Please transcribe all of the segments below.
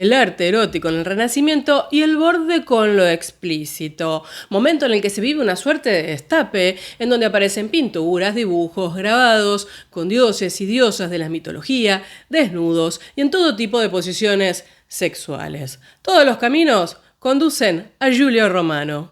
El arte erótico en el Renacimiento y el borde con lo explícito. Momento en el que se vive una suerte de destape, en donde aparecen pinturas, dibujos, grabados, con dioses y diosas de la mitología, desnudos y en todo tipo de posiciones sexuales. Todos los caminos conducen a Giulio Romano.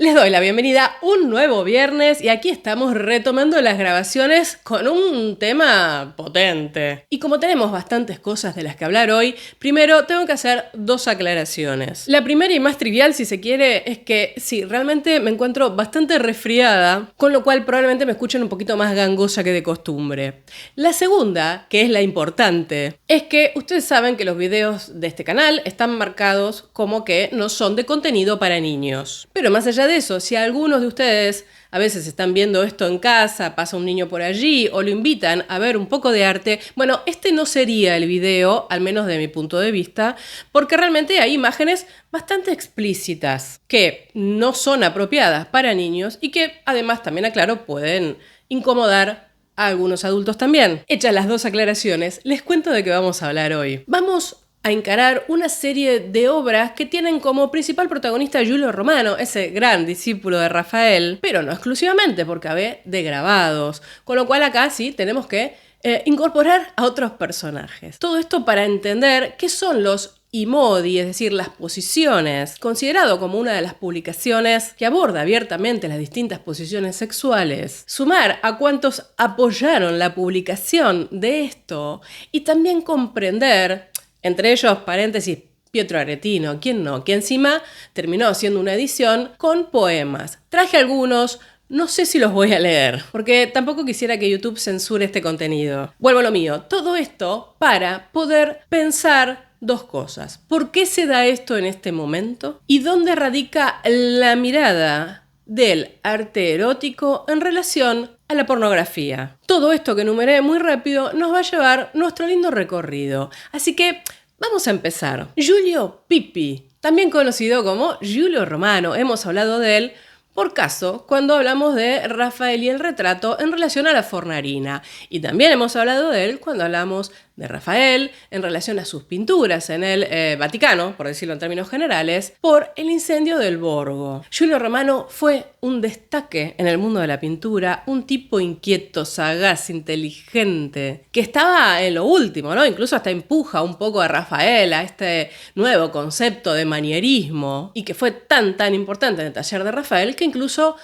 Les doy la bienvenida a un nuevo viernes y aquí estamos retomando las grabaciones con un tema potente. Y como tenemos bastantes cosas de las que hablar hoy, primero tengo que hacer dos aclaraciones. La primera y más trivial, si se quiere, es que sí, realmente me encuentro bastante resfriada, con lo cual probablemente me escuchen un poquito más gangosa que de costumbre. La segunda, que es la importante, es que ustedes saben que los videos de este canal están marcados como que no son de contenido para niños. Pero más allá de eso, si algunos de ustedes a veces están viendo esto en casa, pasa un niño por allí o lo invitan a ver un poco de arte, bueno, este no sería el video, al menos de mi punto de vista, porque realmente hay imágenes bastante explícitas que no son apropiadas para niños y que además, también aclaro, pueden incomodar a algunos adultos también. Hechas las dos aclaraciones, les cuento de qué vamos a hablar hoy. Vamos a encarar una serie de obras que tienen como principal protagonista a Giulio Romano, ese gran discípulo de Rafael, pero no exclusivamente, porque había de grabados, con lo cual acá sí tenemos que incorporar a otros personajes. Todo esto para entender qué son los i modi, es decir, las posiciones, considerado como una de las publicaciones que aborda abiertamente las distintas posiciones sexuales, sumar a cuantos apoyaron la publicación de esto y también comprender, entre ellos, paréntesis, Pietro Aretino, ¿quién no? Que encima terminó haciendo una edición con poemas. Traje algunos, no sé si los voy a leer, porque tampoco quisiera que YouTube censure este contenido. Vuelvo a lo mío, todo esto para poder pensar dos cosas. ¿Por qué se da esto en este momento? ¿Y dónde radica la mirada del arte erótico en relación a la pornografía? Todo esto que enumeré muy rápido nos va a llevar nuestro lindo recorrido. Así que vamos a empezar. Giulio Pippi, también conocido como Giulio Romano, hemos hablado de él por caso cuando hablamos de Rafael y el retrato en relación a la Fornarina. Y también hemos hablado de él cuando hablamos de Rafael en relación a sus pinturas en el Vaticano, por decirlo en términos generales, por el incendio del Borgo. Giulio Romano fue un destaque en el mundo de la pintura, un tipo inquieto, sagaz, inteligente, que estaba en lo último, ¿no? Incluso hasta empuja un poco a Rafael a este nuevo concepto de manierismo y que fue tan importante en el taller de Rafael que incluso,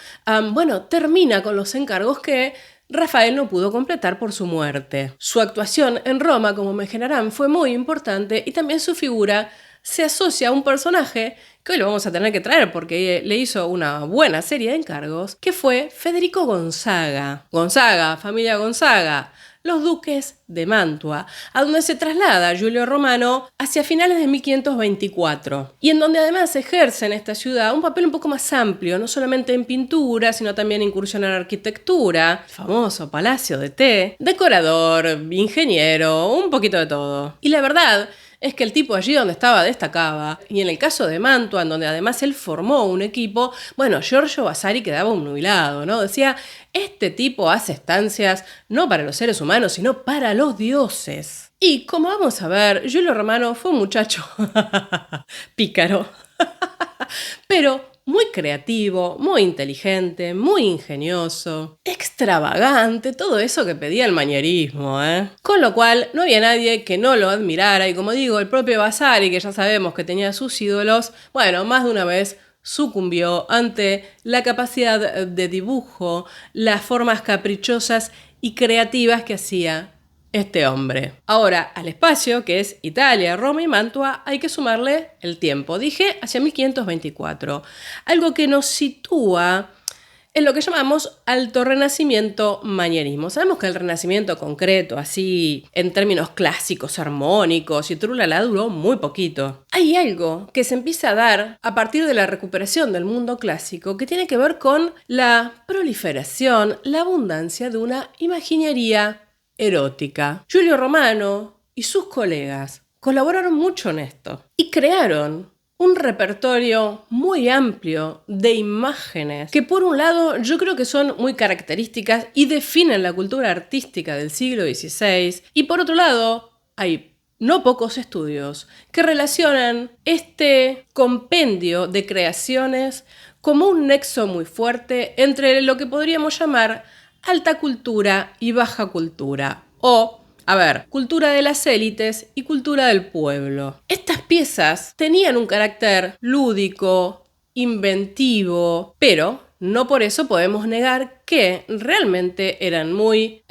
termina con los encargos que Rafael no pudo completar por su muerte. Su actuación en Roma, como imaginarán, fue muy importante y también su figura se asocia a un personaje que hoy lo vamos a tener que traer porque le hizo una buena serie de encargos, que fue Federico Gonzaga. Gonzaga, familia Gonzaga, los duques de Mantua, a donde se traslada Giulio Romano hacia finales de 1524, y en donde además ejerce en esta ciudad un papel un poco más amplio, no solamente en pintura, sino también incursión en arquitectura, el famoso Palacio de Té, decorador, ingeniero, un poquito de todo. Y la verdad es que el tipo allí donde estaba destacaba, y en el caso de Mantua, en donde además él formó un equipo, Giorgio Vasari quedaba obnubilado, ¿no? Decía, este tipo hace estancias no para los seres humanos, sino para los dioses. Y como vamos a ver, Giulio Romano fue un muchacho pícaro, pero muy creativo, muy inteligente, muy ingenioso, extravagante, todo eso que pedía el manierismo, ¿eh? Con lo cual no había nadie que no lo admirara y, como digo, el propio Vasari, que ya sabemos que tenía sus ídolos, más de una vez sucumbió ante la capacidad de dibujo, las formas caprichosas y creativas que hacía este hombre. Ahora, al espacio, que es Italia, Roma y Mantua, hay que sumarle el tiempo. Dije hacia 1524. Algo que nos sitúa en lo que llamamos alto renacimiento manierismo. Sabemos que el renacimiento concreto, así en términos clásicos, armónicos y trulala, duró muy poquito. Hay algo que se empieza a dar a partir de la recuperación del mundo clásico que tiene que ver con la proliferación, la abundancia de una imaginería erótica. Giulio Romano y sus colegas colaboraron mucho en esto y crearon un repertorio muy amplio de imágenes que, por un lado, yo creo que son muy características y definen la cultura artística del siglo XVI, y por otro lado, hay no pocos estudios que relacionan este compendio de creaciones como un nexo muy fuerte entre lo que podríamos llamar alta cultura y baja cultura, o, cultura de las élites y cultura del pueblo. Estas piezas tenían un carácter lúdico, inventivo, pero no por eso podemos negar que realmente eran muy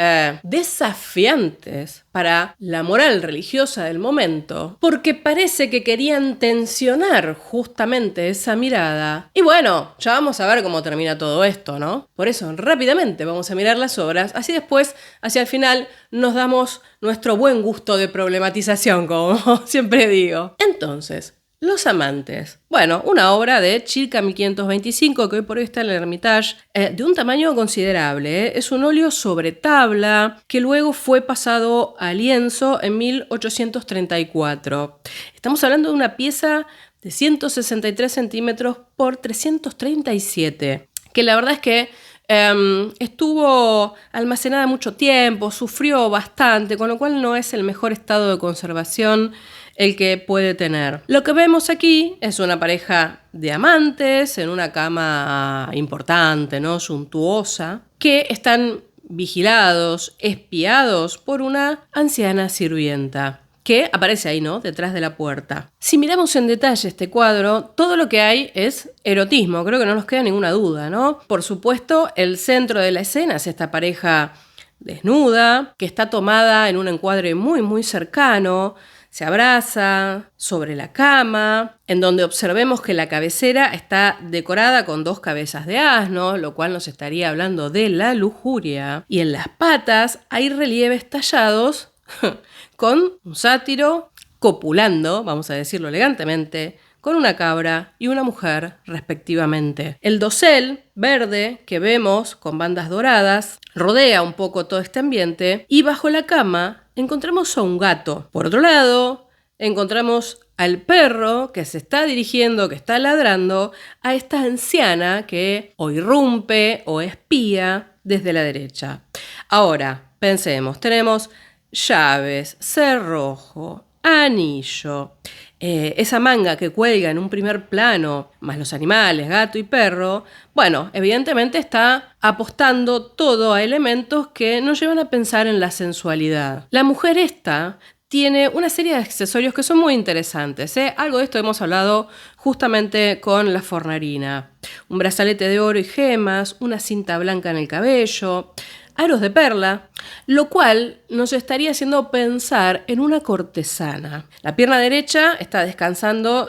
desafiantes para la moral religiosa del momento, porque parece que querían tensionar justamente esa mirada. Y bueno, ya vamos a ver cómo termina todo esto, ¿no? Por eso, rápidamente vamos a mirar las obras, así después, hacia el final, nos damos nuestro buen gusto de problematización, como siempre digo. Entonces, Los amantes. Bueno, una obra de circa 1525 que hoy por hoy está en el Hermitage, de un tamaño considerable. Es un óleo sobre tabla que luego fue pasado a lienzo en 1834. Estamos hablando de una pieza de 163 centímetros por 337, que la verdad es que estuvo almacenada mucho tiempo, sufrió bastante, con lo cual no es el mejor estado de conservación el que puede tener. Lo que vemos aquí es una pareja de amantes en una cama importante, ¿no? Suntuosa, que están vigilados, espiados por una anciana sirvienta que aparece ahí, ¿no? Detrás de la puerta. Si miramos en detalle este cuadro, todo lo que hay es erotismo, creo que no nos queda ninguna duda, ¿no? Por supuesto, el centro de la escena es esta pareja desnuda, que está tomada en un encuadre muy, muy cercano. Se abraza sobre la cama, en donde observemos que la cabecera está decorada con 2 cabezas de asno, lo cual nos estaría hablando de la lujuria. Y en las patas hay relieves tallados con un sátiro copulando, vamos a decirlo elegantemente, con una cabra y una mujer, respectivamente. El dosel verde que vemos con bandas doradas rodea un poco todo este ambiente y bajo la cama encontramos a un gato. Por otro lado, encontramos al perro que se está dirigiendo, que está ladrando a esta anciana que o irrumpe o espía desde la derecha. Ahora, pensemos, tenemos llaves, cerrojo, anillo, esa manga que cuelga en un primer plano, más los animales, gato y perro, bueno, evidentemente está apostando todo a elementos que nos llevan a pensar en la sensualidad. La mujer esta tiene una serie de accesorios que son muy interesantes, ¿eh? Algo de esto hemos hablado justamente con la fornarina. Un brazalete de oro y gemas, una cinta blanca en el cabello, aros de perla, lo cual nos estaría haciendo pensar en una cortesana. La pierna derecha está descansando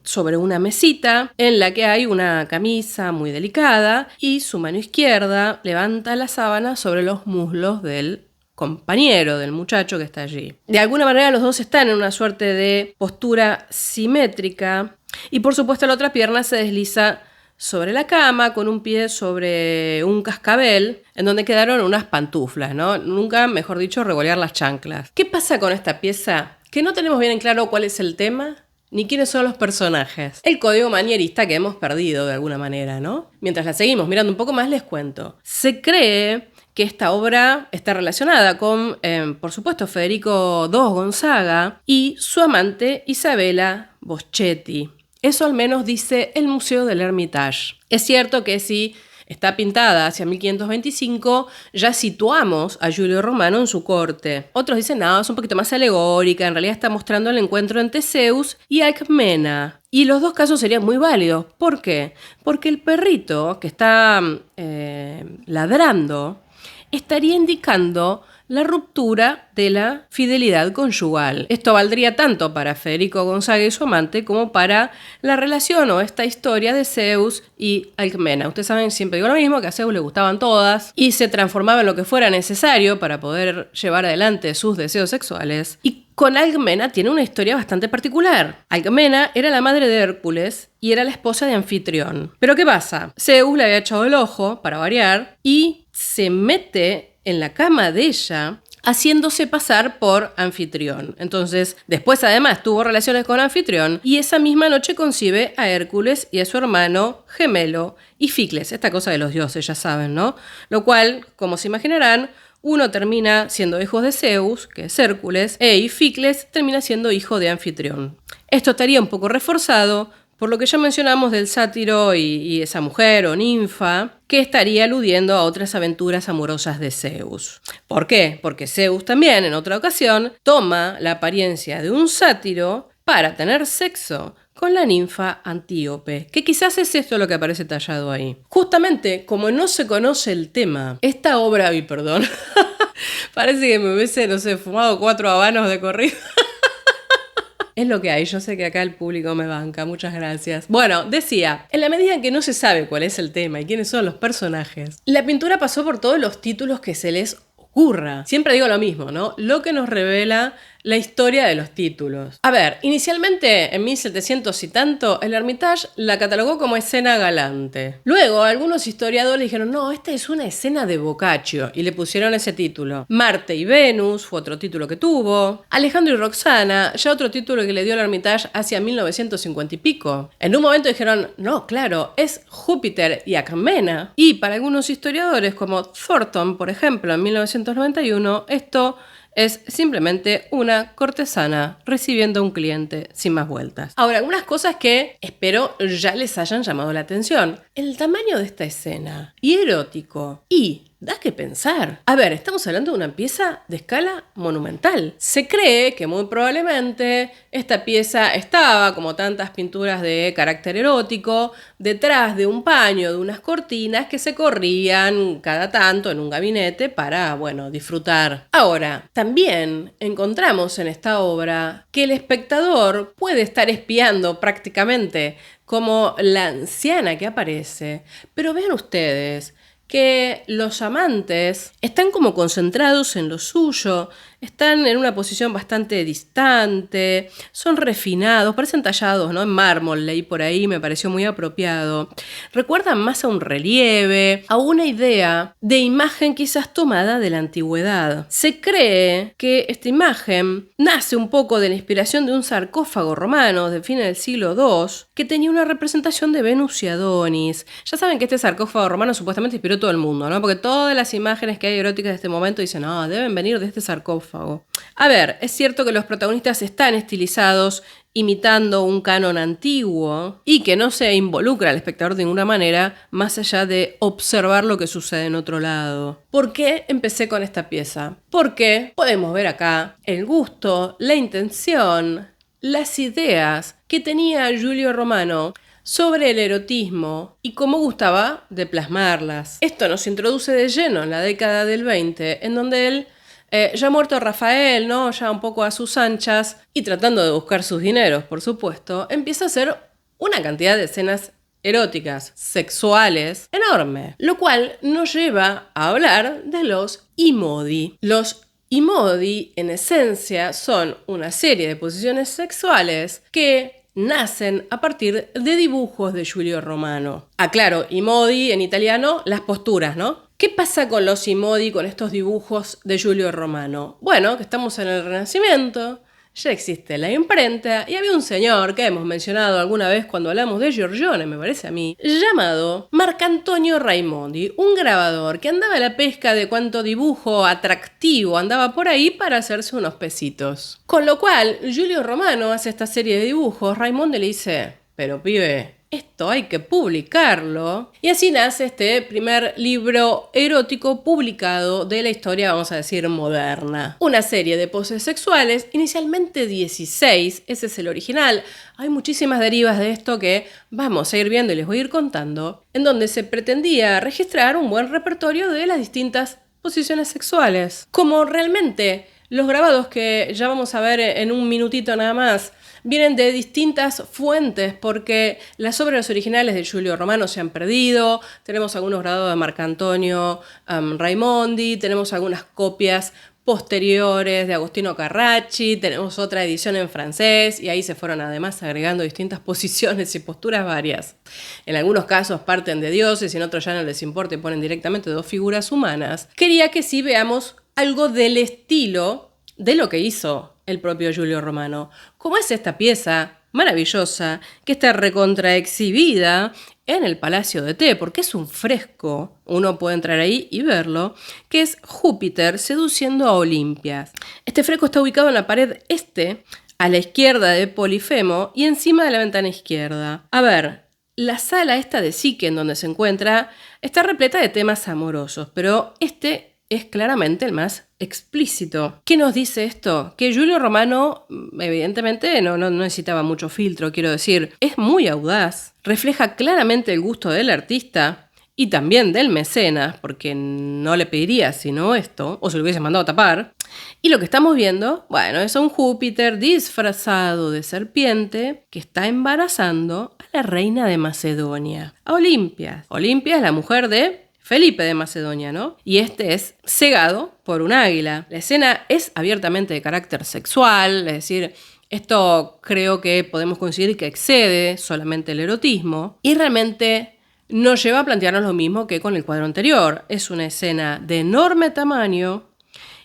sobre una mesita en la que hay una camisa muy delicada y su mano izquierda levanta la sábana sobre los muslos del compañero, del muchacho que está allí. De alguna manera los dos están en una suerte de postura simétrica y por supuesto la otra pierna se desliza sobre la cama, con un pie sobre un cascabel, en donde quedaron unas pantuflas, ¿no? Nunca, mejor dicho, revolear las chanclas. ¿Qué pasa con esta pieza? Que no tenemos bien en claro cuál es el tema, ni quiénes son los personajes. El código manierista que hemos perdido de alguna manera, ¿no? Mientras la seguimos mirando un poco más, les cuento. Se cree que esta obra está relacionada con, por supuesto, Federico II Gonzaga y su amante Isabella Boschetti. Eso al menos dice el Museo del Hermitage. Es cierto que si está pintada hacia 1525, ya situamos a Giulio Romano en su corte. Otros dicen, no, es un poquito más alegórica, en realidad está mostrando el encuentro entre Zeus y Alcmena. Y los dos casos serían muy válidos. ¿Por qué? Porque el perrito que está ladrando estaría indicando la ruptura de la fidelidad conyugal. Esto valdría tanto para Federico Gonzaga y su amante como para la relación o esta historia de Zeus y Alcmena. Ustedes saben, siempre digo lo mismo, que a Zeus le gustaban todas y se transformaba en lo que fuera necesario para poder llevar adelante sus deseos sexuales. Y con Alcmena tiene una historia bastante particular. Alcmena era la madre de Hércules y era la esposa de Anfitrión. Pero ¿qué pasa? Zeus le había echado el ojo, para variar, y se mete en la cama de ella, haciéndose pasar por Anfitrión. Entonces, después además tuvo relaciones con Anfitrión y esa misma noche concibe a Hércules y a su hermano gemelo Ificles, esta cosa de los dioses, ya saben, ¿no? Lo cual, como se imaginarán, uno termina siendo hijo de Zeus, que es Hércules, e Ificles termina siendo hijo de Anfitrión. Esto estaría un poco reforzado por lo que ya mencionamos del sátiro y esa mujer o ninfa, que estaría aludiendo a otras aventuras amorosas de Zeus. ¿Por qué? Porque Zeus también, en otra ocasión, toma la apariencia de un sátiro para tener sexo con la ninfa Antíope, que quizás es esto lo que aparece tallado ahí. Justamente, como no se conoce el tema, esta obra, parece que me hubiese, fumado 4 habanos de corrido. Es lo que hay, yo sé que acá el público me banca, muchas gracias. Bueno, decía, en la medida en que no se sabe cuál es el tema y quiénes son los personajes, la pintura pasó por todos los títulos que se les ocurra. Siempre digo lo mismo, ¿no? Lo que nos revela la historia de los títulos. A ver, inicialmente en 1700 y tanto, el Hermitage la catalogó como escena galante. Luego, algunos historiadores dijeron, no, esta es una escena de Boccaccio, y le pusieron ese título. Marte y Venus fue otro título que tuvo. Alejandro y Roxana, ya otro título que le dio el Hermitage hacia 1950 y pico. En un momento dijeron, no, claro, es Júpiter y Acmena. Y para algunos historiadores, como Thornton, por ejemplo, en 1991, esto es simplemente una cortesana recibiendo a un cliente sin más vueltas. Ahora, algunas cosas que espero ya les hayan llamado la atención. El tamaño de esta escena y erótico y da que pensar. A ver, estamos hablando de una pieza de escala monumental. Se cree que muy probablemente esta pieza estaba, como tantas pinturas de carácter erótico, detrás de un paño, de unas cortinas que se corrían cada tanto en un gabinete para, bueno, disfrutar. Ahora, también encontramos en esta obra que el espectador puede estar espiando prácticamente como la anciana que aparece, pero vean ustedes que los amantes están como concentrados en lo suyo, están en una posición bastante distante, son refinados, parecen tallados, ¿no? En mármol, leí por ahí, me pareció muy apropiado. Recuerdan más a un relieve, a una idea de imagen quizás tomada de la antigüedad. Se cree que esta imagen nace un poco de la inspiración de un sarcófago romano de fines del siglo II que tenía una representación de Venus y Adonis. Ya saben que este sarcófago romano supuestamente inspiró a todo el mundo, ¿no? Porque todas las imágenes que hay eróticas de este momento dicen, no, deben venir de este sarcófago. A ver, es cierto que los protagonistas están estilizados imitando un canon antiguo y que no se involucra al espectador de ninguna manera más allá de observar lo que sucede en otro lado. ¿Por qué empecé con esta pieza? Porque podemos ver acá el gusto, la intención, las ideas que tenía Giulio Romano sobre el erotismo y cómo gustaba de plasmarlas. Esto nos introduce de lleno en la década del 20, en donde él, ya muerto Rafael, ¿no? Ya un poco a sus anchas y tratando de buscar sus dineros, por supuesto, empieza a hacer una cantidad de escenas eróticas, sexuales, enorme. Lo cual nos lleva a hablar de los imodi. Los imodi, en esencia, son una serie de posiciones sexuales que nacen a partir de dibujos de Giulio Romano. Aclaro, imodi en italiano, las posturas, ¿no? ¿Qué pasa con los imodi, con estos dibujos de Giulio Romano? Bueno, que estamos en el Renacimiento, ya existe la imprenta y había un señor que hemos mencionado alguna vez cuando hablamos de Giorgione, me parece a mí, llamado Marcantonio Raimondi, un grabador que andaba a la pesca de cuánto dibujo atractivo andaba por ahí para hacerse unos pesitos. Con lo cual, Giulio Romano hace esta serie de dibujos, Raimondi le dice, pero pibe, esto hay que publicarlo. Y así nace este primer libro erótico publicado de la historia, vamos a decir, moderna. Una serie de poses sexuales, inicialmente 16, ese es el original. Hay muchísimas derivas de esto que vamos a ir viendo y les voy a ir contando, en donde se pretendía registrar un buen repertorio de las distintas posiciones sexuales. Como realmente los grabados que ya vamos a ver en un minutito nada más, vienen de distintas fuentes porque las obras originales de Giulio Romano se han perdido. Tenemos algunos grabados de Marcantonio Raimondi, tenemos algunas copias posteriores de Agostino Carracci, tenemos otra edición en francés y ahí se fueron además agregando distintas posiciones y posturas varias. En algunos casos parten de dioses y en otros ya no les importa y ponen directamente 2 figuras humanas. Quería que sí veamos algo del estilo de lo que hizo el propio Giulio Romano. ¿Cómo es esta pieza maravillosa que está recontraexhibida en el Palacio de Té, porque es un fresco, uno puede entrar ahí y verlo, que es Júpiter seduciendo a Olimpia. Este fresco está ubicado en la pared este, a la izquierda de Polifemo y encima de la ventana izquierda. A ver, la sala esta de Psique en donde se encuentra está repleta de temas amorosos, pero este es claramente el más explícito. ¿Qué nos dice esto? Que Giulio Romano, evidentemente, no necesitaba mucho filtro, quiero decir, es muy audaz, refleja claramente el gusto del artista y también del mecenas, porque no le pediría sino esto, o se lo hubiese mandado a tapar. Y lo que estamos viendo, bueno, es un Júpiter disfrazado de serpiente que está embarazando a la reina de Macedonia, a Olimpia. Olimpia es la mujer de Felipe de Macedonia, ¿no? Y este es cegado por un águila. La escena es abiertamente de carácter sexual, es decir, esto creo que podemos considerar que excede solamente el erotismo y realmente nos lleva a plantearnos lo mismo que con el cuadro anterior. Es una escena de enorme tamaño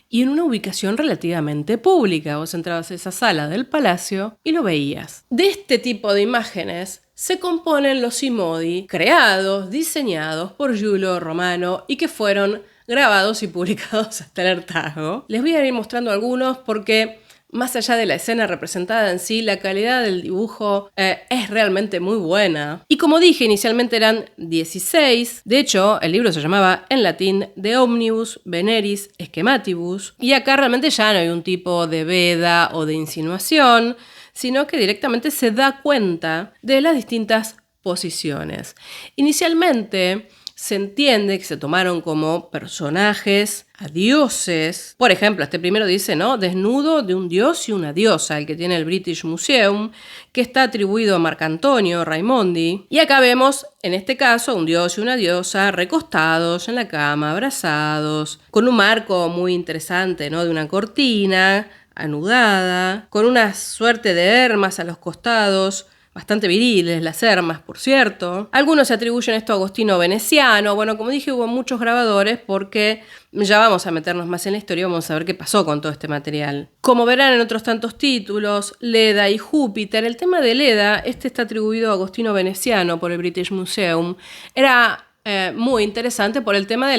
y en una ubicación relativamente pública. Vos entrabas a esa sala del palacio y lo veías. De este tipo de imágenes se componen los Simodi, creados, diseñados por Giulio Romano y que fueron grabados y publicados hasta el hartazgo. Les voy a ir mostrando algunos porque, más allá de la escena representada en sí, la calidad del dibujo es realmente muy buena. Y como dije, inicialmente eran 16. De hecho, el libro se llamaba en latín De Omnibus Veneris Schematibus. Y acá realmente ya no hay un tipo de veda o de insinuación, sino que directamente se da cuenta de las distintas posiciones. Inicialmente se entiende que se tomaron como personajes a dioses. Por ejemplo, este primero dice, ¿no? Desnudo de un dios y una diosa, el que tiene el British Museum, que está atribuido a Marcantonio Raimondi. Y acá vemos, en este caso, un dios y una diosa recostados en la cama, abrazados, con un marco muy interesante, ¿no? De una cortina anudada, con una suerte de hermas a los costados, bastante viriles las hermas, por cierto. Algunos se atribuyen esto a Agostino Veneciano. Bueno, como dije, hubo muchos grabadores porque ya vamos a meternos más en la historia y vamos a ver qué pasó con todo este material. Como verán en otros tantos títulos, Leda y Júpiter, el tema de Leda, este está atribuido a Agostino Veneciano por el British Museum, era muy interesante por el tema de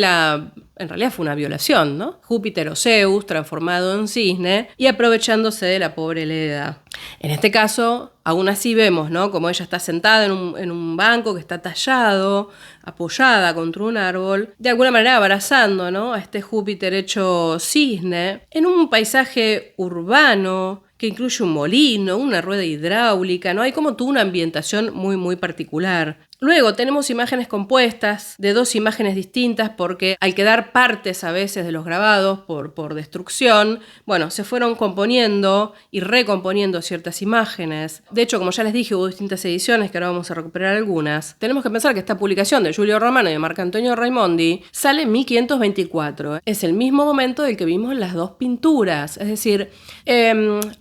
en realidad fue una violación, ¿no? Júpiter o Zeus transformado en cisne y aprovechándose de la pobre Leda. En este caso, aún así vemos, ¿no? Como ella está sentada en un banco que está tallado, apoyada contra un árbol, de alguna manera abrazando, ¿no? A este Júpiter hecho cisne, en un paisaje urbano que incluye un molino, una rueda hidráulica, ¿no? Hay como toda una ambientación muy, muy particular. Luego tenemos imágenes compuestas de dos imágenes distintas porque al quedar partes a veces de los grabados por destrucción, bueno, se fueron componiendo y recomponiendo ciertas imágenes. De hecho, como ya les dije, hubo distintas ediciones que ahora vamos a recuperar algunas. Tenemos que pensar que esta publicación de Giulio Romano y de Marcantonio Raimondi sale en 1524. Es el mismo momento del que vimos las dos pinturas. Es decir,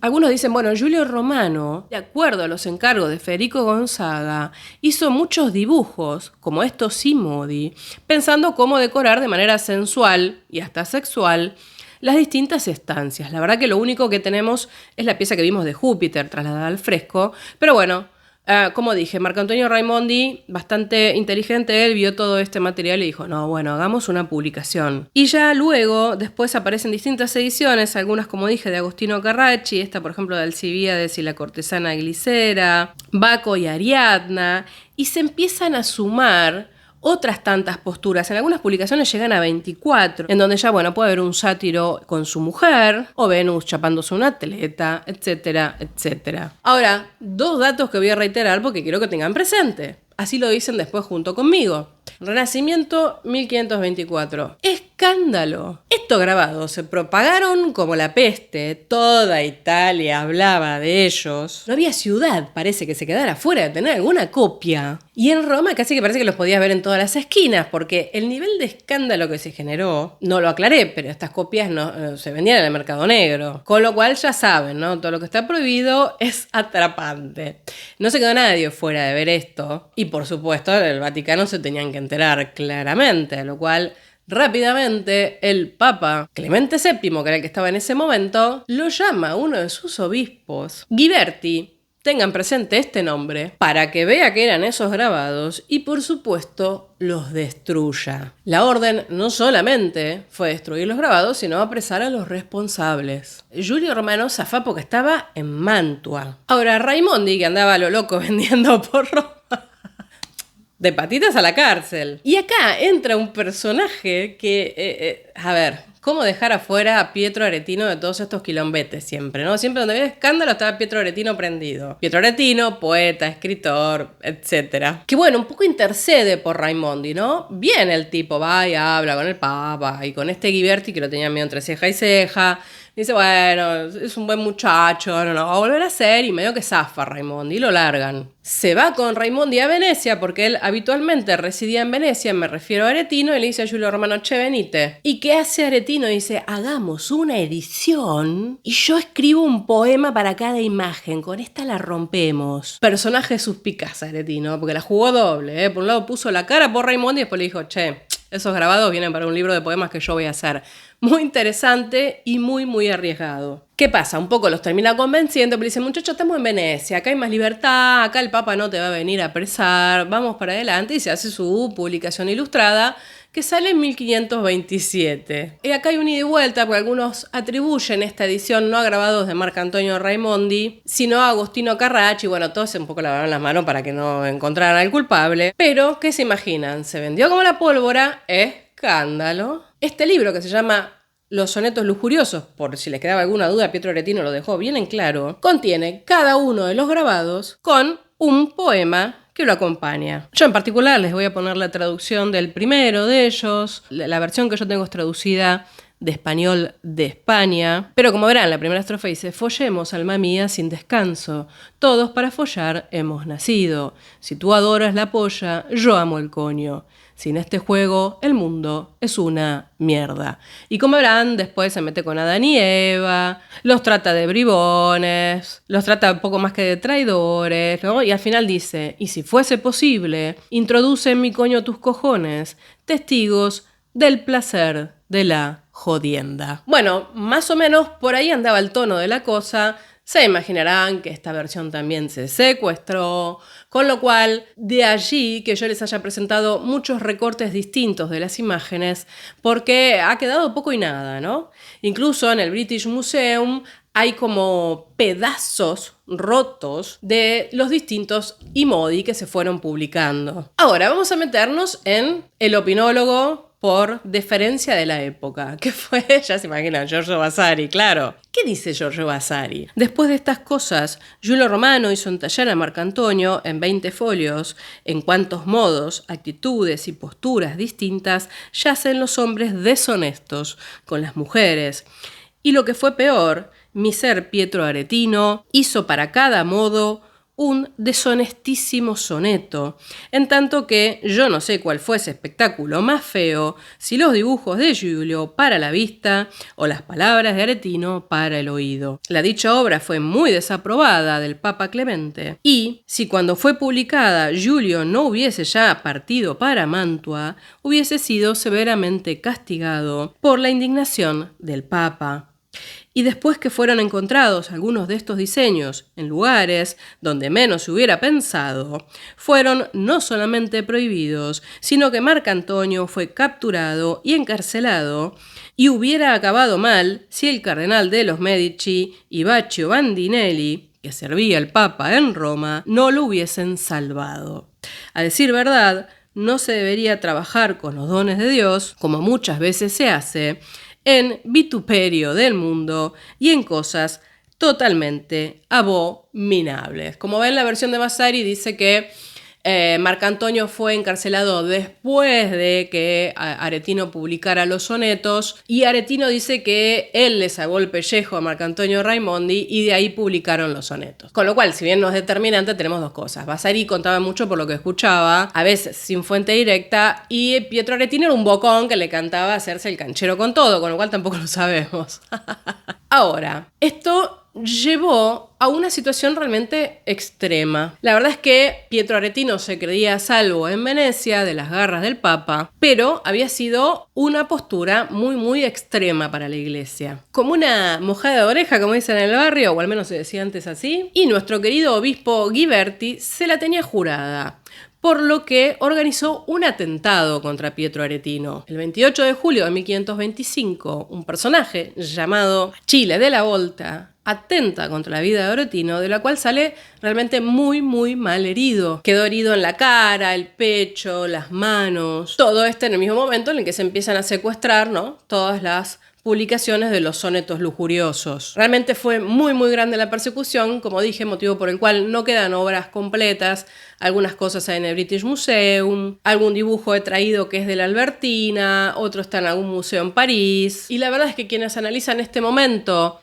algunos dicen, bueno, Giulio Romano, de acuerdo a los encargos de Federico Gonzaga, hizo muchos dibujos, como estos Simodi, pensando cómo decorar de manera sensual y hasta sexual las distintas estancias. La verdad que lo único que tenemos es la pieza que vimos de Júpiter trasladada al fresco, pero bueno, como dije, Marcantonio Raimondi, bastante inteligente, él vio todo este material y dijo, no, bueno, hagamos una publicación. Y ya luego, después aparecen distintas ediciones, algunas, como dije, de Agostino Carracci, esta, por ejemplo, de Alcibíades y la cortesana Glicera, Baco y Ariadna, y se empiezan a sumar otras tantas posturas. En algunas publicaciones llegan a 24, en donde ya, bueno, puede haber un sátiro con su mujer, o Venus chapándose a un atleta, etcétera, etcétera. Ahora, dos datos que voy a reiterar porque quiero que tengan presente. Así lo dicen después junto conmigo. Renacimiento 1524. ¡Escándalo! Estos grabados se propagaron como la peste. Toda Italia hablaba de ellos. No había ciudad, parece, que se quedara fuera de tener alguna copia. Y en Roma casi que parece que los podías ver en todas las esquinas, porque el nivel de escándalo que se generó, no lo aclaré, pero estas copias no se vendían en el mercado negro. Con lo cual ya saben, ¿no? Todo lo que está prohibido es atrapante. No se quedó nadie fuera de ver esto. Y por supuesto, el Vaticano se tenían que enterar claramente, lo cual rápidamente el Papa Clemente VII, que era el que estaba en ese momento, lo llama a uno de sus obispos, Ghiberti, tengan presente este nombre para que vea que eran esos grabados y por supuesto los destruya. La orden no solamente fue destruir los grabados, sino apresar a los responsables. Giulio Romano zafó porque estaba en Mantua. Ahora Raimondi, que andaba a lo loco vendiendo porro, de patitas a la cárcel. Y acá entra un personaje que, a ver, ¿cómo dejar afuera a Pietro Aretino de todos estos quilombetes siempre, ¿no? Siempre donde había escándalo estaba Pietro Aretino prendido. Pietro Aretino, poeta, escritor, etc. Que bueno, un poco intercede por Raimondi, ¿no? Viene el tipo, va y habla con el Papa y con este Ghiberti que lo tenía medio entre ceja y ceja. Dice, bueno, es un buen muchacho, no va a volver a ser, y medio que zafa Raimondi y lo largan. Se va con Raimondi a Venecia porque él habitualmente residía en Venecia, me refiero a Aretino, y le dice a Giulio Romano, che, venite. ¿Y qué hace Aretino? Dice, hagamos una edición y yo escribo un poema para cada imagen, con esta la rompemos. Personaje suspicaz Aretino, porque la jugó doble, ¿eh? Por un lado puso la cara por Raimondi y después le dijo, che, esos grabados vienen para un libro de poemas que yo voy a hacer. Muy interesante y muy arriesgado. ¿Qué pasa? Un poco los termina convenciendo, pero dice, muchachos, estamos en Venecia, acá hay más libertad, acá el Papa no te va a venir a apresar, vamos para adelante, y se hace su publicación ilustrada que sale en 1527. Y acá hay un ida y vuelta, porque algunos atribuyen esta edición no a grabados de Marcantonio Raimondi, sino a Agostino Carracci. Bueno, todos un poco lavaron las manos para que no encontraran al culpable. Pero, ¿qué se imaginan? Se vendió como la pólvora, escándalo. Este libro que se llama Los sonetos lujuriosos, por si les quedaba alguna duda, Pietro Aretino lo dejó bien en claro, contiene cada uno de los grabados con un poema que lo acompaña. Yo en particular les voy a poner la traducción del primero de ellos. La versión que yo tengo es traducida de español de España. Pero como verán, la primera estrofa dice: follemos, alma mía, sin descanso. Todos para follar hemos nacido. Si tú adoras la polla, yo amo el coño. Sin este juego, el mundo es una mierda. Y como verán, después se mete con Adán y Eva, los trata de bribones, los trata un poco más que de traidores, ¿no? Y al final dice: y si fuese posible, introduce en mi coño tus cojones, testigos del placer de la jodienda. Bueno, más o menos por ahí andaba el tono de la cosa. Se imaginarán que esta versión también se secuestró, con lo cual de allí que yo les haya presentado muchos recortes distintos de las imágenes, porque ha quedado poco y nada, ¿no? Incluso en el British Museum hay como pedazos rotos de los distintos Imodi que se fueron publicando. Ahora vamos a meternos en el opinólogo por deferencia de la época, que fue, ya se imaginan, Giorgio Vasari, claro. ¿Qué dice Giorgio Vasari? Después de estas cosas, Giulio Romano hizo entallar a Marcantonio en 20 folios en cuantos modos, actitudes y posturas distintas yacen los hombres deshonestos con las mujeres. Y lo que fue peor, mi ser Pietro Aretino hizo para cada modo un deshonestísimo soneto, en tanto que yo no sé cuál fue ese espectáculo más feo, si los dibujos de Giulio para la vista o las palabras de Aretino para el oído. La dicha obra fue muy desaprobada del Papa Clemente, y si cuando fue publicada Giulio no hubiese ya partido para Mantua, hubiese sido severamente castigado por la indignación del Papa. Y después que fueron encontrados algunos de estos diseños en lugares donde menos se hubiera pensado, fueron no solamente prohibidos, sino que Marcantonio fue capturado y encarcelado, y hubiera acabado mal si el cardenal de los Medici y Baccio Bandinelli, que servía al Papa en Roma, no lo hubiesen salvado. A decir verdad, no se debería trabajar con los dones de Dios, como muchas veces se hace, en vituperio del mundo y en cosas totalmente abominables. Como ven, la versión de Vasari dice que Marcantonio fue encarcelado después de que Aretino publicara los sonetos, y Aretino dice que él le sacó el pellejo a Marcantonio Raimondi y de ahí publicaron los sonetos. Con lo cual, si bien no es determinante, tenemos dos cosas. Vasari contaba mucho por lo que escuchaba, a veces sin fuente directa, y Pietro Aretino era un bocón que le cantaba hacerse el canchero con todo, con lo cual tampoco lo sabemos. Ahora, esto llevó a una situación realmente extrema. La verdad es que Pietro Aretino se creía a salvo en Venecia de las garras del Papa, pero había sido una postura muy, muy extrema para la Iglesia. Como una mojada de oreja, como dicen en el barrio, o al menos se decía antes así, y nuestro querido obispo Ghiberti se la tenía jurada, por lo que organizó un atentado contra Pietro Aretino. El 28 de julio de 1525, un personaje llamado Achille de la Volta atenta contra la vida de Aretino, de la cual sale realmente muy, muy mal herido. Quedó herido en la cara, el pecho, las manos. Todo esto en el mismo momento en el que se empiezan a secuestrar, ¿no?, todas las publicaciones de los sonetos lujuriosos. Realmente fue muy muy grande la persecución, como dije, motivo por el cual no quedan obras completas, algunas cosas hay en el British Museum, algún dibujo he traído que es de la Albertina, otro está en algún museo en París, y la verdad es que quienes analizan este momento,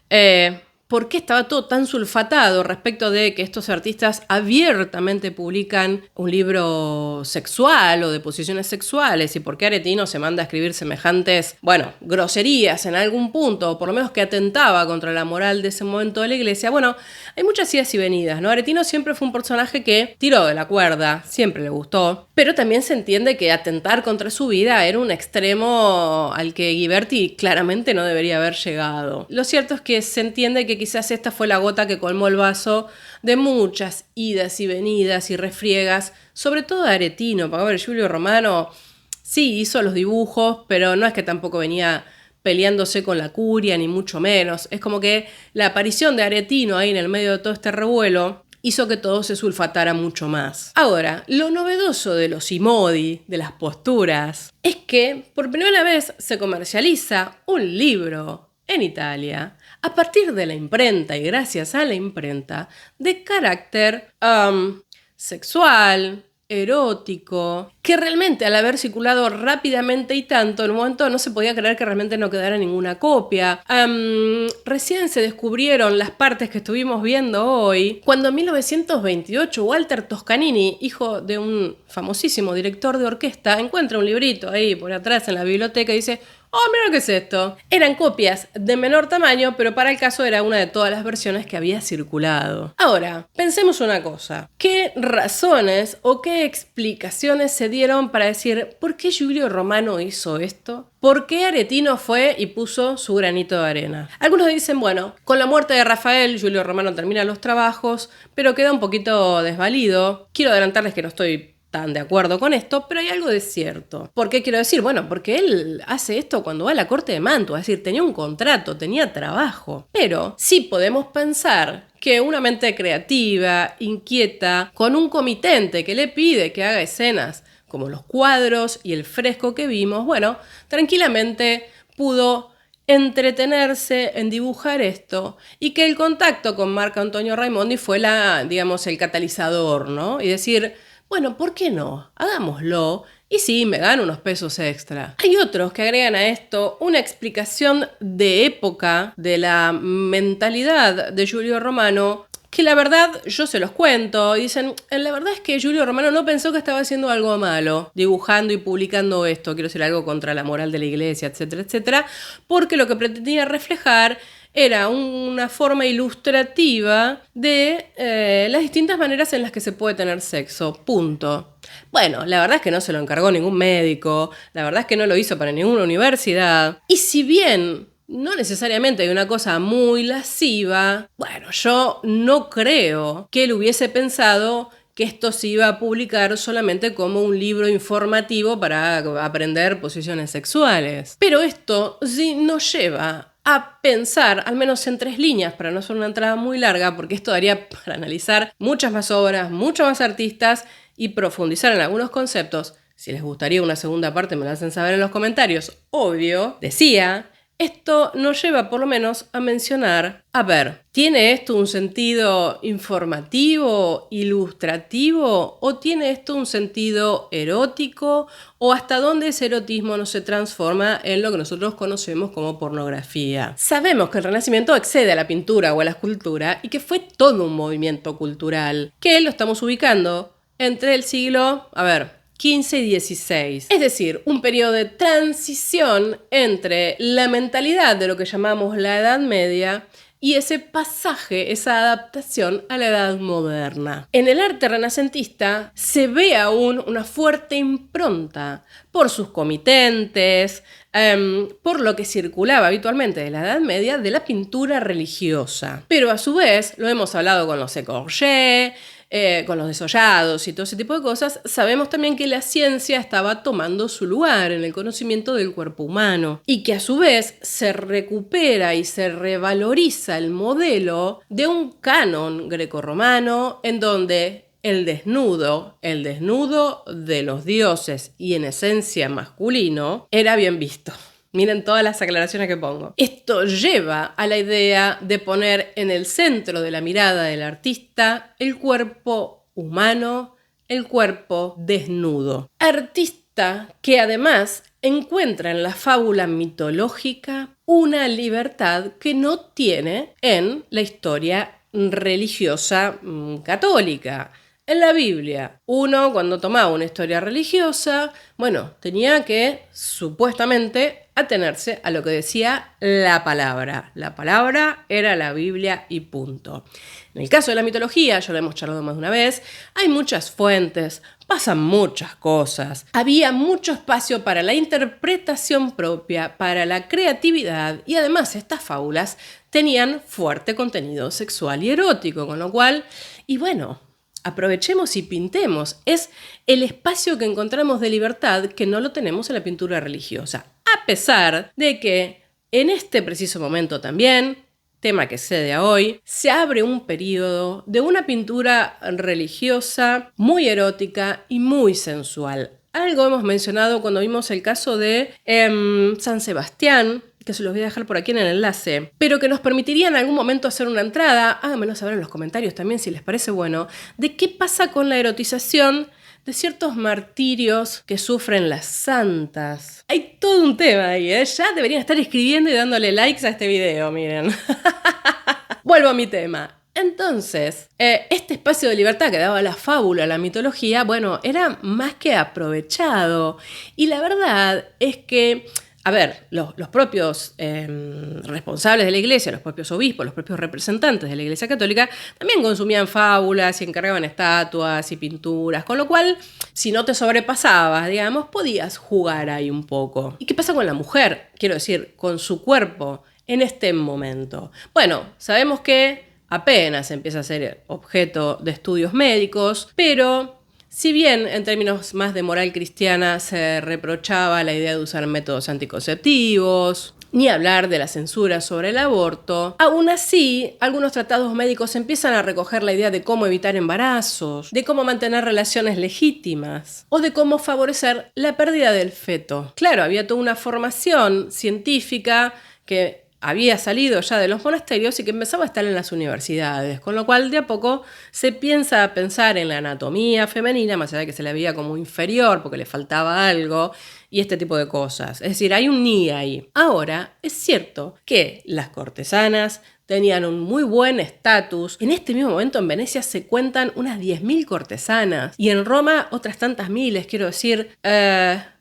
¿por qué estaba todo tan sulfatado respecto de que estos artistas abiertamente publican un libro sexual o de posiciones sexuales? ¿Y por qué Aretino se manda a escribir semejantes, groserías en algún punto, o por lo menos que atentaba contra la moral de ese momento de la Iglesia? Bueno, hay muchas idas y venidas, ¿no? Aretino siempre fue un personaje que tiró de la cuerda, siempre le gustó, pero también se entiende que atentar contra su vida era un extremo al que Ghiberti claramente no debería haber llegado. Lo cierto es que se entiende que quizás esta fue la gota que colmó el vaso de muchas idas y venidas y refriegas, sobre todo de Aretino, porque a ver, Giulio Romano sí hizo los dibujos, pero no es que tampoco venía peleándose con la curia, ni mucho menos. Es como que la aparición de Aretino ahí en el medio de todo este revuelo hizo que todo se sulfatara mucho más. Ahora, lo novedoso de los imodi, de las posturas, es que por primera vez se comercializa un libro en Italia, a partir de la imprenta y gracias a la imprenta, de carácter sexual, erótico, que realmente al haber circulado rápidamente y tanto, en un momento no se podía creer que realmente no quedara ninguna copia. Recién se descubrieron las partes que estuvimos viendo hoy, cuando en 1928 Walter Toscanini, hijo de un famosísimo director de orquesta, encuentra un librito ahí por atrás en la biblioteca y dice: oh, mira qué es esto. Eran copias de menor tamaño, pero para el caso era una de todas las versiones que había circulado. Ahora, pensemos una cosa. ¿Qué razones o qué explicaciones se dieron para decir por qué Giulio Romano hizo esto? ¿Por qué Aretino fue y puso su granito de arena? Algunos dicen, bueno, con la muerte de Rafael, Giulio Romano termina los trabajos, pero queda un poquito desvalido. Quiero adelantarles que no estoy tan de acuerdo con esto, pero hay algo de cierto. ¿Por qué quiero decir? Bueno, porque él hace esto cuando va a la corte de Mantua, es decir, tenía un contrato, tenía trabajo. Pero sí podemos pensar que una mente creativa, inquieta, con un comitente que le pide que haga escenas como los cuadros y el fresco que vimos, bueno, tranquilamente pudo entretenerse en dibujar esto y que el contacto con Marco Antonio Raimondi fue el catalizador, ¿no? Y decir, bueno, ¿por qué no? Hagámoslo y sí, me dan unos pesos extra. Hay otros que agregan a esto una explicación de época de la mentalidad de Giulio Romano, que la verdad yo se los cuento y dicen, la verdad es que Giulio Romano no pensó que estaba haciendo algo malo, dibujando y publicando esto, quiero decir, algo contra la moral de la Iglesia, etcétera, etcétera, porque lo que pretendía reflejar era una forma ilustrativa de las distintas maneras en las que se puede tener sexo, punto. Bueno, la verdad es que no se lo encargó ningún médico, la verdad es que no lo hizo para ninguna universidad, y si bien no necesariamente hay una cosa muy lasciva, bueno, yo no creo que él hubiese pensado que esto se iba a publicar solamente como un libro informativo para aprender posiciones sexuales. Pero esto sí nos lleva a pensar, al menos en 3 líneas, para no hacer una entrada muy larga, porque esto daría para analizar muchas más obras, muchos más artistas y profundizar en algunos conceptos. Si les gustaría una segunda parte, me lo hacen saber en los comentarios. Obvio, decía, esto nos lleva por lo menos a mencionar, a ver, ¿tiene esto un sentido informativo, ilustrativo, o tiene esto un sentido erótico, o hasta dónde ese erotismo no se transforma en lo que nosotros conocemos como pornografía? Sabemos que el Renacimiento excede a la pintura o a la escultura y que fue todo un movimiento cultural, que lo estamos ubicando entre el siglo, XV y XVI. Es decir, un periodo de transición entre la mentalidad de lo que llamamos la Edad Media y ese pasaje, esa adaptación a la edad moderna. En el arte renacentista se ve aún una fuerte impronta por sus comitentes, por lo que circulaba habitualmente de la Edad Media de la pintura religiosa. Pero a su vez, lo hemos hablado con los écorchés, con los desollados y todo ese tipo de cosas, sabemos también que la ciencia estaba tomando su lugar en el conocimiento del cuerpo humano y que a su vez se recupera y se revaloriza el modelo de un canon grecorromano en donde el desnudo de los dioses y en esencia masculino, era bien visto. Miren todas las aclaraciones que pongo. Esto lleva a la idea de poner en el centro de la mirada del artista el cuerpo humano, el cuerpo desnudo. Artista que además encuentra en la fábula mitológica una libertad que no tiene en la historia religiosa católica. En la Biblia, uno cuando tomaba una historia religiosa, tenía que supuestamente atenerse a lo que decía la palabra. La palabra era la Biblia y punto. En el caso de la mitología, ya lo hemos charlado más de una vez, hay muchas fuentes, pasan muchas cosas. Había mucho espacio para la interpretación propia, para la creatividad y además estas fábulas tenían fuerte contenido sexual y erótico, con lo cual, aprovechemos y pintemos. Es el espacio que encontramos de libertad que no lo tenemos en la pintura religiosa. A pesar de que en este preciso momento también, tema que cede a hoy, se abre un periodo de una pintura religiosa muy erótica y muy sensual. Algo hemos mencionado cuando vimos el caso de San Sebastián, que se los voy a dejar por aquí en el enlace, pero que nos permitiría en algún momento hacer una entrada, háganmelo saber en los comentarios también si les parece bueno, de qué pasa con la erotización de ciertos martirios que sufren las santas. Hay todo un tema ahí, ¿eh? Ya deberían estar escribiendo y dándole likes a este video, miren. Vuelvo a mi tema. Entonces, este espacio de libertad que daba la fábula, la mitología, era más que aprovechado. Y la verdad es que los propios responsables de la iglesia, los propios obispos, los propios representantes de la iglesia católica también consumían fábulas y encargaban estatuas y pinturas, con lo cual, si no te sobrepasabas, podías jugar ahí un poco. ¿Y qué pasa con la mujer? Quiero decir, con su cuerpo en este momento. Sabemos que apenas empieza a ser objeto de estudios médicos, pero si bien en términos más de moral cristiana se reprochaba la idea de usar métodos anticonceptivos, ni hablar de la censura sobre el aborto, aún así algunos tratados médicos empiezan a recoger la idea de cómo evitar embarazos, de cómo mantener relaciones legítimas o de cómo favorecer la pérdida del feto. Claro, había toda una formación científica que había salido ya de los monasterios y que empezaba a estar en las universidades, con lo cual de a poco se piensa a pensar en la anatomía femenina, más allá de que se la veía como inferior porque le faltaba algo y este tipo de cosas. Es decir, hay un ni ahí. Ahora, es cierto que las cortesanas tenían un muy buen estatus. En este mismo momento en Venecia se cuentan unas 10.000 cortesanas y en Roma otras tantas miles, quiero decir,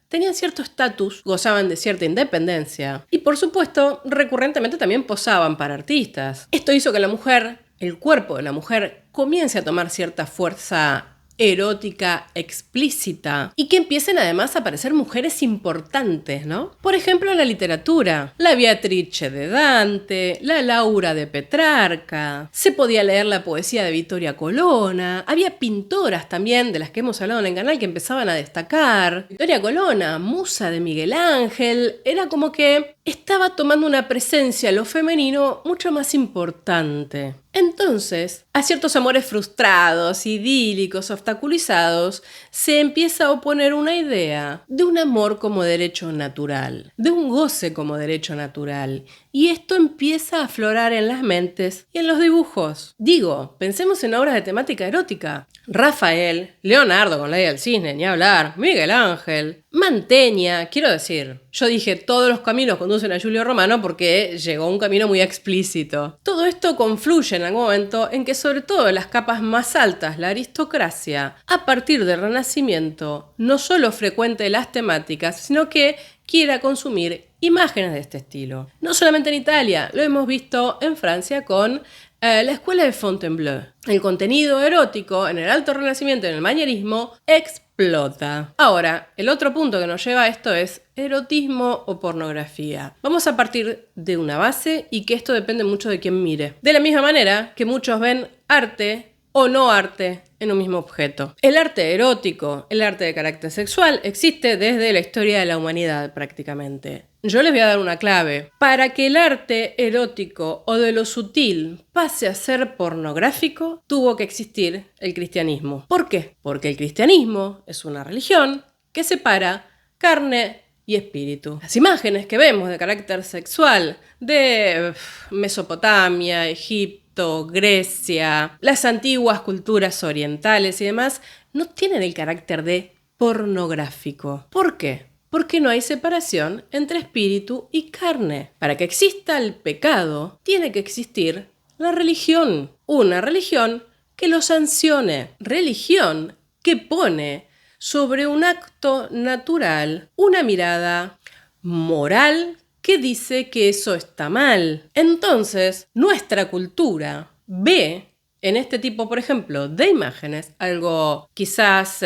tenían cierto estatus, gozaban de cierta independencia y, por supuesto, recurrentemente también posaban para artistas. Esto hizo que el cuerpo de la mujer, comience a tomar cierta fuerza erótica explícita y que empiecen además a aparecer mujeres importantes, ¿no? Por ejemplo, en la literatura, la Beatrice de Dante, la Laura de Petrarca, se podía leer la poesía de Vittoria Colonna, había pintoras también, de las que hemos hablado en el canal, que empezaban a destacar. Vittoria Colonna, musa de Miguel Ángel, era como que estaba tomando una presencia, lo femenino, mucho más importante. Entonces, a ciertos amores frustrados, idílicos, obstaculizados, se empieza a oponer una idea de un amor como derecho natural, de un goce como derecho natural. Y esto empieza a aflorar en las mentes y en los dibujos. Digo, pensemos en obras de temática erótica. Rafael, Leonardo con la Ley del Cisne, ni hablar, Miguel Ángel, Mantegna, quiero decir, yo dije todos los caminos conducen a Giulio Romano porque llegó un camino muy explícito. Todo esto confluye en algún momento en que sobre todo en las capas más altas, la aristocracia, a partir del Renacimiento, no solo frecuente las temáticas, sino que quiera consumir imágenes de este estilo. No solamente en Italia, lo hemos visto en Francia con la escuela de Fontainebleau. El contenido erótico en el Alto Renacimiento y en el manierismo explota. Ahora, el otro punto que nos lleva a esto es erotismo o pornografía. Vamos a partir de una base y que esto depende mucho de quién mire. De la misma manera que muchos ven arte o no arte en un mismo objeto. El arte erótico, el arte de carácter sexual, existe desde la historia de la humanidad prácticamente. Yo les voy a dar una clave. Para que el arte erótico o de lo sutil pase a ser pornográfico, tuvo que existir el cristianismo. ¿Por qué? Porque el cristianismo es una religión que separa carne y espíritu. Las imágenes que vemos de carácter sexual de Mesopotamia, Egipto, Grecia, las antiguas culturas orientales y demás, no tienen el carácter de pornográfico. ¿Por qué? Porque no hay separación entre espíritu y carne. Para que exista el pecado, tiene que existir la religión. Una religión que lo sancione. Religión que pone sobre un acto natural una mirada moral que dice que eso está mal. Entonces, nuestra cultura ve en este tipo, por ejemplo, de imágenes, algo quizás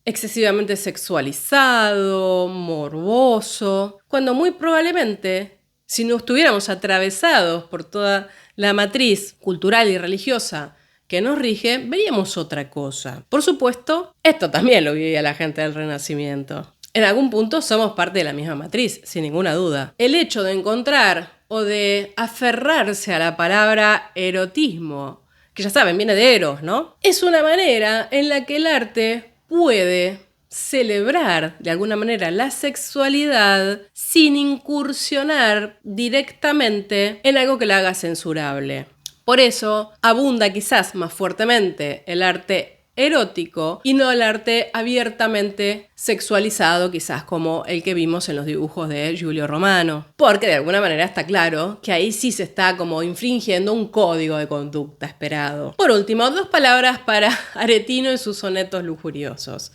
excesivamente sexualizado, morboso, cuando muy probablemente, si no estuviéramos atravesados por toda la matriz cultural y religiosa que nos rige, veríamos otra cosa. Por supuesto, esto también lo vivía la gente del Renacimiento. En algún punto somos parte de la misma matriz, sin ninguna duda. El hecho de encontrar o de aferrarse a la palabra erotismo, que ya saben, viene de eros, ¿no? Es una manera en la que el arte puede celebrar de alguna manera la sexualidad sin incursionar directamente en algo que la haga censurable. Por eso abunda quizás más fuertemente el arte erótico y no el arte abiertamente sexualizado, quizás como el que vimos en los dibujos de Giulio Romano. Porque de alguna manera está claro que ahí sí se está como infringiendo un código de conducta esperado. Por último, 2 palabras para Aretino y sus sonetos lujuriosos.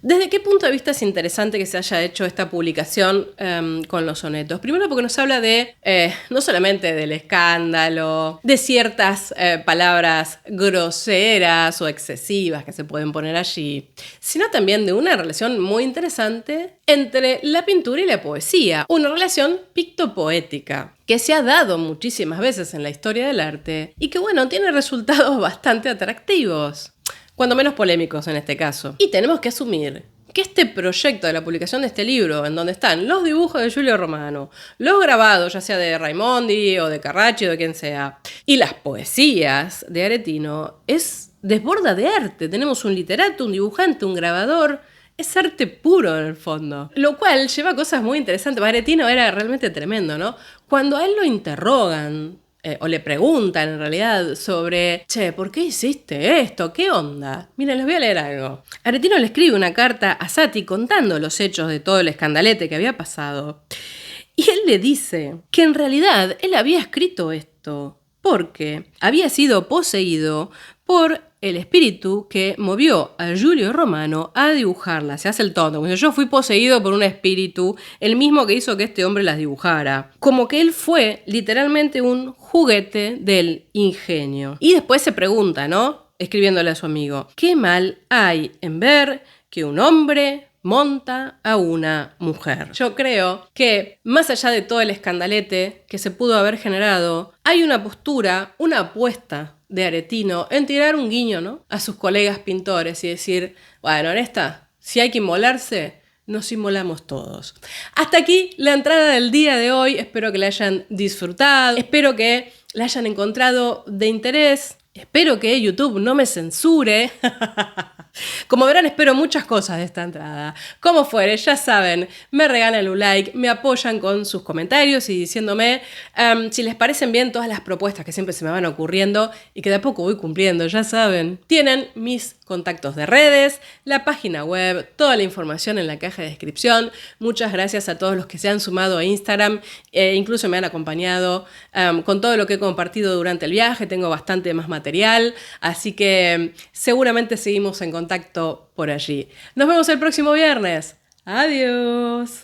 ¿Desde qué punto de vista es interesante que se haya hecho esta publicación con los sonetos? Primero porque nos habla de, no solamente del escándalo, de ciertas palabras groseras o excesivas que se pueden poner allí, sino también de una relación muy interesante entre la pintura y la poesía, una relación pictopoética que se ha dado muchísimas veces en la historia del arte y que, bueno, tiene resultados bastante atractivos. Cuando menos polémicos en este caso. Y tenemos que asumir que este proyecto de la publicación de este libro, en donde están los dibujos de Giulio Romano, los grabados, ya sea de Raimondi o de Carracci o de quien sea, y las poesías de Aretino, desborda de arte. Tenemos un literato, un dibujante, un grabador. Es arte puro en el fondo. Lo cual lleva a cosas muy interesantes. Aretino era realmente tremendo, ¿no? Cuando a él lo interrogan, o le preguntan en realidad sobre, che, ¿por qué hiciste esto? ¿Qué onda? Miren, les voy a leer algo. Aretino le escribe una carta a Satie contando los hechos de todo el escandalete que había pasado. Y él le dice que en realidad él había escrito esto porque había sido poseído por el espíritu que movió a Giulio Romano a dibujarla. Se hace el tonto. Como yo fui poseído por un espíritu, el mismo que hizo que este hombre las dibujara. Como que él fue literalmente un juguete del ingenio. Y después se pregunta, ¿no? Escribiéndole a su amigo, ¿qué mal hay en ver que un hombre monta a una mujer? Yo creo que más allá de todo el escandalete que se pudo haber generado, hay una postura, una apuesta de Aretino en tirar un guiño, ¿no?, a sus colegas pintores y decir, bueno, en esta, si hay que inmolarse, nos inmolamos todos. Hasta aquí la entrada del día de hoy. Espero que la hayan disfrutado, espero que la hayan encontrado de interés, espero que YouTube no me censure. Como verán, espero muchas cosas de esta entrada. Como fuere, ya saben, me regalan un like, me apoyan con sus comentarios y diciéndome si les parecen bien todas las propuestas que siempre se me van ocurriendo y que de a poco voy cumpliendo, ya saben. Tienen mis contactos de redes, la página web, toda la información en la caja de descripción. Muchas gracias a todos los que se han sumado a Instagram, incluso me han acompañado con todo lo que he compartido durante el viaje. Tengo bastante más material, así que seguramente seguimos en contacto por allí. Nos vemos el próximo viernes. Adiós.